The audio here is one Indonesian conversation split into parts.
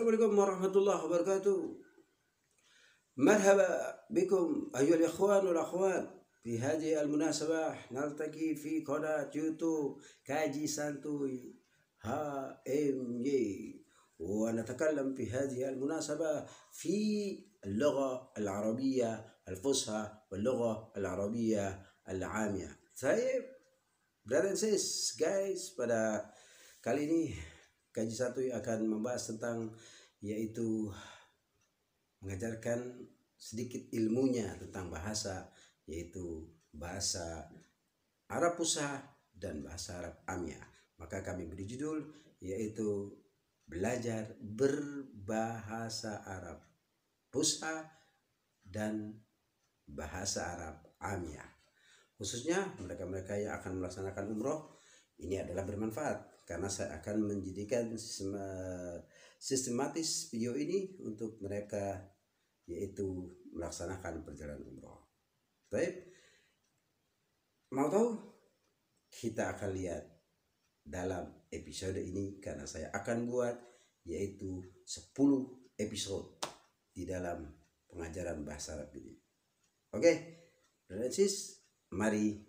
Assalamualaikum warahmatullahi wabarakatuh. مرحبا بكم أيها الإخوان والأخوات في هذه المناسبة. نلتقي في قناة يوتيوب كاجي سانتوي HMY، ونتكلم في هذه المناسبة في اللغة العربية الفصحى واللغة العربية العامية. Saya brother and sis guys, pada kali ini Kaji Santuy akan membahas tentang yaitu mengajarkan sedikit ilmunya tentang bahasa, yaitu bahasa Arab Fusha dan bahasa Arab Amiyah. Maka kami beri judul yaitu belajar berbahasa Arab Fusha dan bahasa Arab Amiyah. Khususnya mereka-mereka yang akan melaksanakan umroh, ini adalah bermanfaat karena saya akan menjadikan sistematis video ini untuk mereka yaitu melaksanakan perjalanan umroh. Baik, mau tahu? Kita akan lihat dalam episode ini karena saya akan buat yaitu 10 episode di dalam pengajaran bahasa Arab ini. Oke, dan sis, mari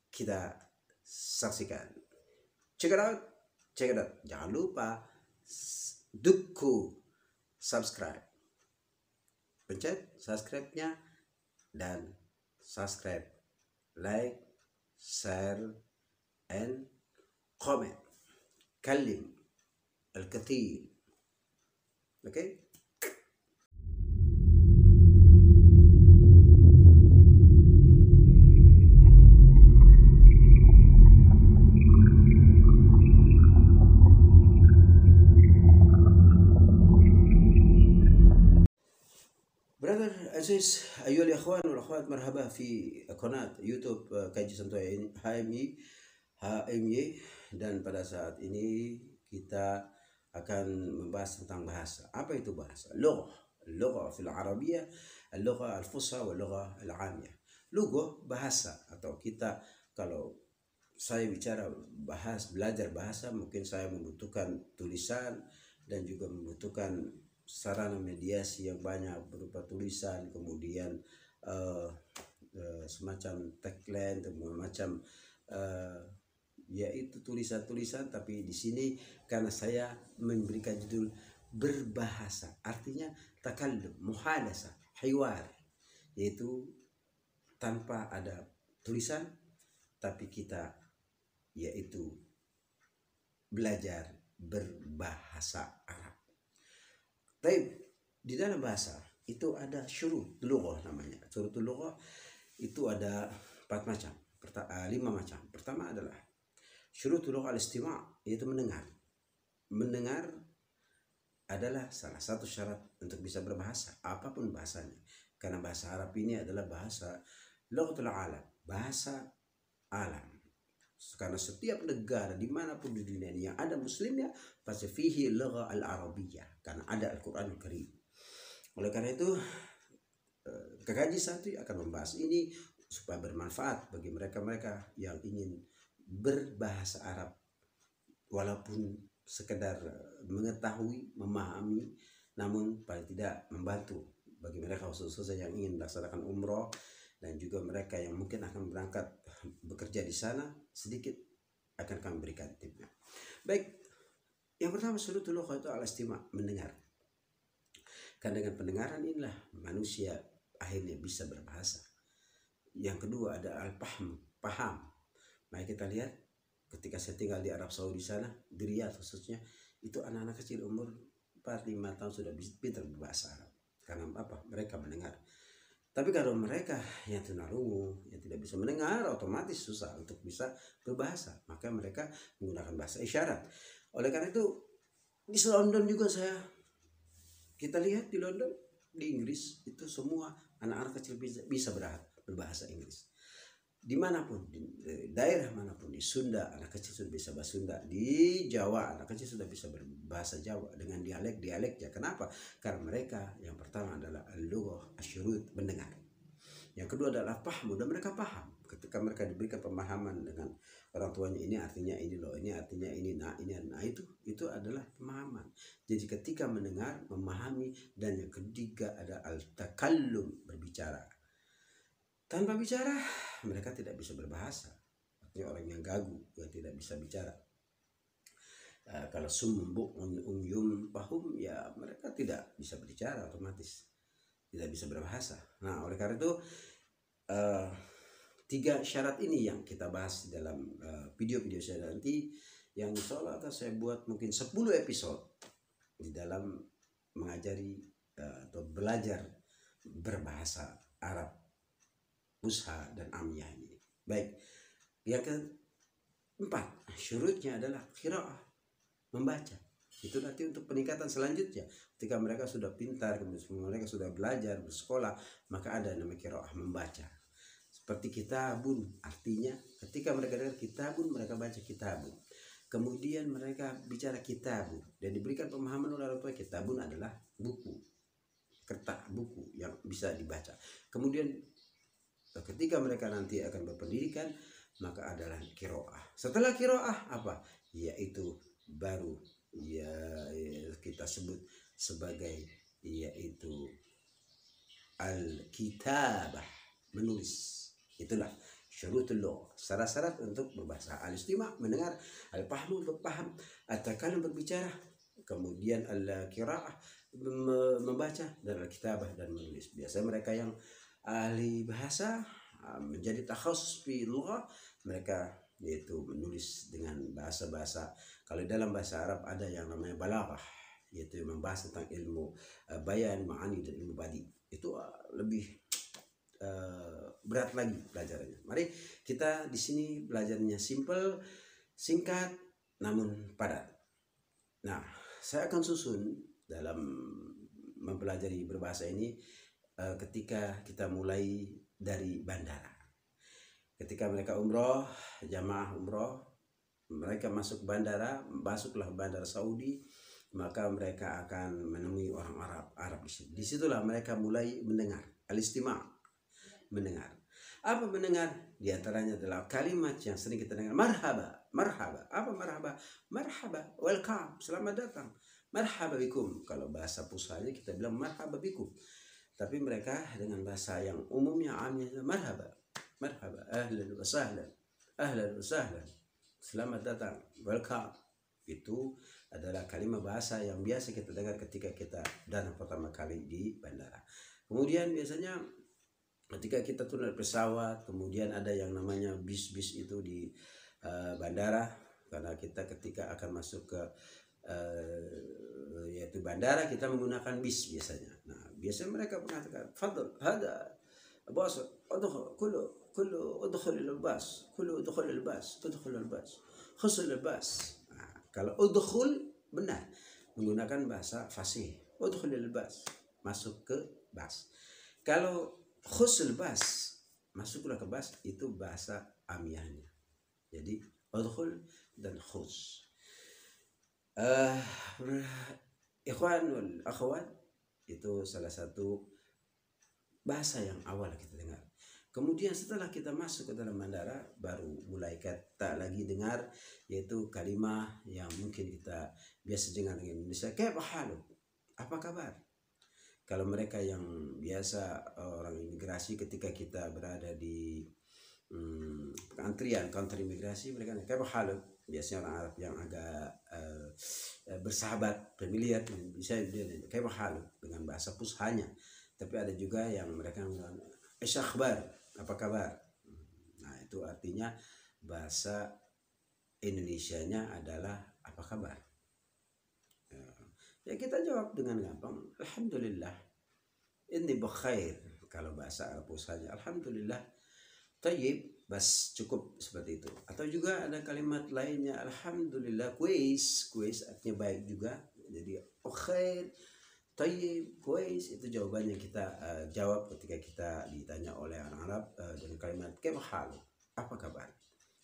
kita saksikan. Check it out. Jangan lupa subscribe. Pencet subscribe-nya dan subscribe, like, share, and comment. Kalim al-kathir. Okay? Brother Aziz, أيها الإخوان والأخوات, مرحبا في قناة YouTube Kaji Santuy HMY. Dan pada saat ini kita akan membahas tentang bahasa. Apa itu bahasa? Lughah fil Arabiyyah, al-lughah al-fusha wal lughah al-amiyah. Lughah bahasa, atau kita, kalau saya bicara belajar bahasa, mungkin saya membutuhkan tulisan dan juga membutuhkan sarana mediasi yang banyak berupa tulisan, kemudian semacam tagline, macam yaitu tulisan-tulisan. Tapi di sini karena saya memberikan judul berbahasa, artinya takallum, muhadasah, hiwar, yaitu tanpa ada tulisan tapi kita yaitu belajar berbahasa Arab. Baik, di dalam bahasa itu ada syurut lughah namanya. Syurut lughah itu ada 5 macam. Pertama adalah syurut lughah al-istima', yaitu mendengar. Mendengar adalah salah satu syarat untuk bisa berbahasa, apapun bahasanya. Karena bahasa Arab ini adalah bahasa lughatul alam, bahasa alam. Karena setiap negara dimanapun di dunia ini yang ada muslimnya pasti fihi lugha al-arabiyyah, karena ada Al-Quranul Karim. Oleh karena itu Kaji Santuy akan membahas ini supaya bermanfaat bagi mereka-mereka yang ingin berbahasa Arab, walaupun sekedar mengetahui, memahami, namun paling tidak membantu bagi mereka khususnya yang ingin melaksanakan umroh, dan juga mereka yang mungkin akan berangkat bekerja di sana. Sedikit akan kami berikan tipnya. Baik, yang pertama syurutul lughah itu al-istima', mendengar. Karena dengan pendengaran inilah manusia akhirnya bisa berbahasa. Yang kedua ada paham. Mari kita lihat ketika saya tinggal di Arab Saudi sana, di Riyadh khususnya, itu anak-anak kecil umur 4-5 tahun sudah pintar berbahasa Arab. Karena apa? Mereka mendengar. Tapi kalau mereka yang tunarungu, yang tidak bisa mendengar, otomatis susah untuk bisa berbahasa. Maka mereka menggunakan bahasa isyarat. Oleh karena itu di London juga kita lihat di London, di Inggris itu semua anak-anak kecil bisa berbahasa Inggris. Dimanapun, di daerah manapun, di Sunda anak kecil sudah bisa bahasa Sunda, di Jawa anak kecil sudah bisa berbahasa Jawa dengan dialeknya. Kenapa? Karena mereka yang pertama adalah al-lughah asyurut, mendengar. Yang kedua adalah paham, dan mereka paham. Ketika mereka diberikan pemahaman dengan orang tuanya, ini artinya ini loh, ini artinya ini, nah itu adalah pemahaman. Jadi ketika mendengar, memahami, dan yang ketiga ada al-takallum, berbicara. Tanpa bicara mereka tidak bisa berbahasa. Artinya orang yang gagu, yang tidak bisa bicara. Kalau sumbuk pahum, ya mereka tidak bisa berbicara, otomatis tidak bisa berbahasa. Nah, oleh karena itu 3 syarat ini yang kita bahas dalam video-video saya nanti, yang insya Allah akan saya buat mungkin 10 episode di dalam mengajari atau belajar berbahasa Arab Fusha dan Amiyah ini. Baik, yang keempat syurutnya adalah qiraah, membaca. Itu nanti untuk peningkatan selanjutnya. Ketika mereka sudah pintar, kemudian mereka sudah belajar, bersekolah, maka ada namanya qiraah, membaca. Seperti kitabun, artinya ketika mereka dengar kitabun, mereka baca kitabun. Kemudian mereka bicara kitabun, dan diberikan pemahaman oleh orang tua, kitabun adalah buku, kertas buku yang bisa dibaca. Kemudian ketika mereka nanti akan berpendidikan, maka adalah qiraah. Setelah qiraah apa? Yaitu baru ya kita sebut sebagai yaitu al-kitabah, menulis. Itulah syurutul lugh, syarat-syarat untuk berbahasa. Al-istima', mendengar, al-fahmu, berpaham, at-takallum, berbicara, kemudian al-qiraah, membaca, dan al-kitabah, dan menulis. Biasanya mereka yang ahli bahasa menjadi takhasus fi lugha, mereka yaitu menulis dengan bahasa-bahasa. Kalau dalam bahasa Arab ada yang namanya balaghah, yaitu membahas tentang ilmu bayan, ma'ani, dan ilmu badi. Itu lebih berat lagi pelajarannya. Mari kita di sini belajarnya simple, singkat, namun padat. Nah, saya akan susun dalam mempelajari berbahasa ini ketika kita mulai dari bandara. Ketika mereka umroh, jamaah umroh, mereka masuk bandara, masuklah bandara Saudi, maka mereka akan menemui orang Arab di situ. Disitulah mereka mulai mendengar, al-istima', mendengar. Apa mendengar? Di antaranya adalah kalimat yang sering kita dengar, marhaba, marhaba. Apa marhaba? Marhaba, welcome, selamat datang. Marhaba bikum. Kalau bahasa Fushanya kita bilang marhaba bikum. Tapi mereka dengan bahasa yang umumnya, amnya, marhaba, marhaba, ahlan wa sahlan, ahlan wa sahlan, selamat datang, welcome. Itu adalah kalimat bahasa yang biasa kita dengar ketika kita datang pertama kali di bandara. Kemudian biasanya ketika kita turun dari pesawat, kemudian ada yang namanya bis-bis itu di bandara, karena kita ketika akan masuk ke yaitu bandara, kita menggunakan bis biasanya. Nah, biasanya mereka mengatakan, "Fadl, hada bos, udkhul al-bas, udkhul al-bas, udkhul al-bas, khusul al-bas." Nah, kalau udkhul benar menggunakan bahasa fasih, udkhul al-bas, masuk ke bas. Kalau khusul bas, masuklah ke bas, itu bahasa amiyahnya. Jadi udkhul dan khus. Ikhwan wal akhwat, itu salah satu bahasa yang awal kita dengar. Kemudian setelah kita masuk ke dalam bandara, baru mulai kita lagi dengar, yaitu kalimat yang mungkin kita biasa dengar di Indonesia, kaifa haluk, apa kabar? Kalau mereka yang biasa orang imigrasi, ketika kita berada di antrian counter imigrasi, mereka kaifa haluk. Biasanya orang Arab yang agak bersahabat, familiar, bisa dia kaifa haluk dengan bahasa Fushanya. Tapi ada juga yang mereka bilang akhbar, apa kabar. Nah, itu artinya bahasa Indonesianya adalah apa kabar. Ya kita jawab dengan gampang, alhamdulillah, inni bikhair. Kalau bahasa Arab Fushanya, alhamdulillah, tayyib, bas, cukup seperti itu. Atau juga ada kalimat lainnya, alhamdulillah, kuis artinya baik juga. Jadi khair, tayyib, kuis, itu jawabannya kita jawab ketika kita ditanya oleh orang Arab dengan kalimat kaifa haluk, apa kabar.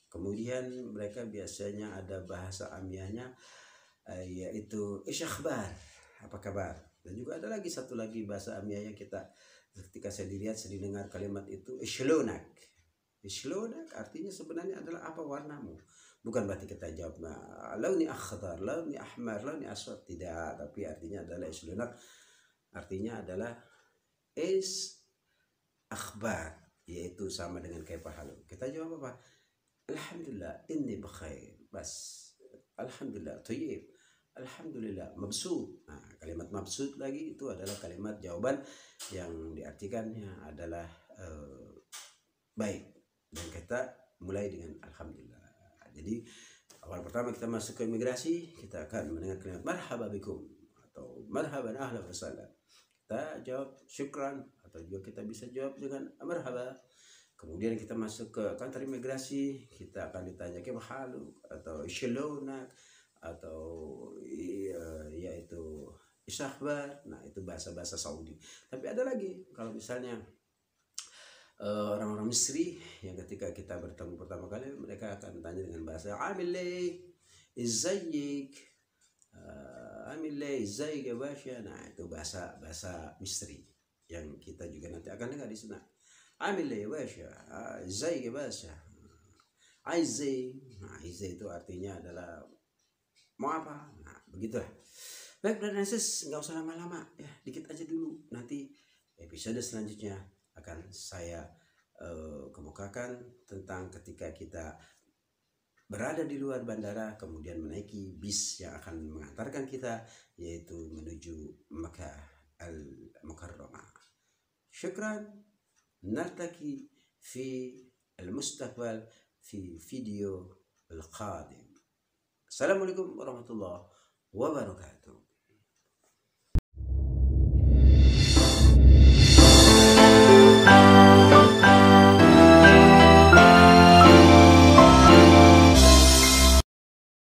Kemudian mereka biasanya ada bahasa amiyahnya, yaitu ish akhbar, apa kabar. Dan juga ada lagi satu lagi bahasa Amia yang kita ketika saya dilihat, saya dengar kalimat itu ishlonak. Ishlonak artinya sebenarnya adalah apa warnamu. Bukan berarti kita jawab launi akhdar, launi ahmar, launi aswad, tidak, tapi artinya adalah ishlonak artinya adalah is akhbar, yaitu sama dengan kayak pahalu. Kita jawab apa? Alhamdulillah inni bkhair. Bas. Alhamdulillah thayyib. Alhamdulillah mabsut. Nah, kalimat mabsut lagi itu adalah kalimat jawaban yang diartikannya adalah baik. Dan kita mulai dengan alhamdulillah. Jadi awal pertama kita masuk ke imigrasi, kita akan mendengar kalimat marhaba bikum atau marhaban ahlan wa sahlan. Kita jawab syukran, atau juga kita bisa jawab dengan marhaba. Kemudian kita masuk ke kantor imigrasi, kita akan ditanya ke halu atau shalonak atau yaitu isyakhbar. Nah, itu bahasa-bahasa Saudi. Tapi ada lagi kalau misalnya orang-orang Misri yang ketika kita bertemu pertama kali, mereka akan tanya dengan bahasa amilay izayyik, amilay izayyik ya basya. Nah, itu bahasa Misri yang kita juga nanti akan dengar di sana. Amilay ya basya, izayyik ya basya, aizay. Nah, aizay itu artinya adalah mau apa. Nah, begitulah. Baik, dan Yesus, nggak usah lama-lama ya, dikit aja dulu. Nanti episode selanjutnya akan saya kemukakan tentang ketika kita berada di luar bandara, kemudian menaiki bis yang akan mengantarkan kita, yaitu menuju Makkah al-Mukarramah. Syukran, nartaki fi al-mustaqbal fi video al-qadim. Assalamualaikum warahmatullahi wabarakatuh.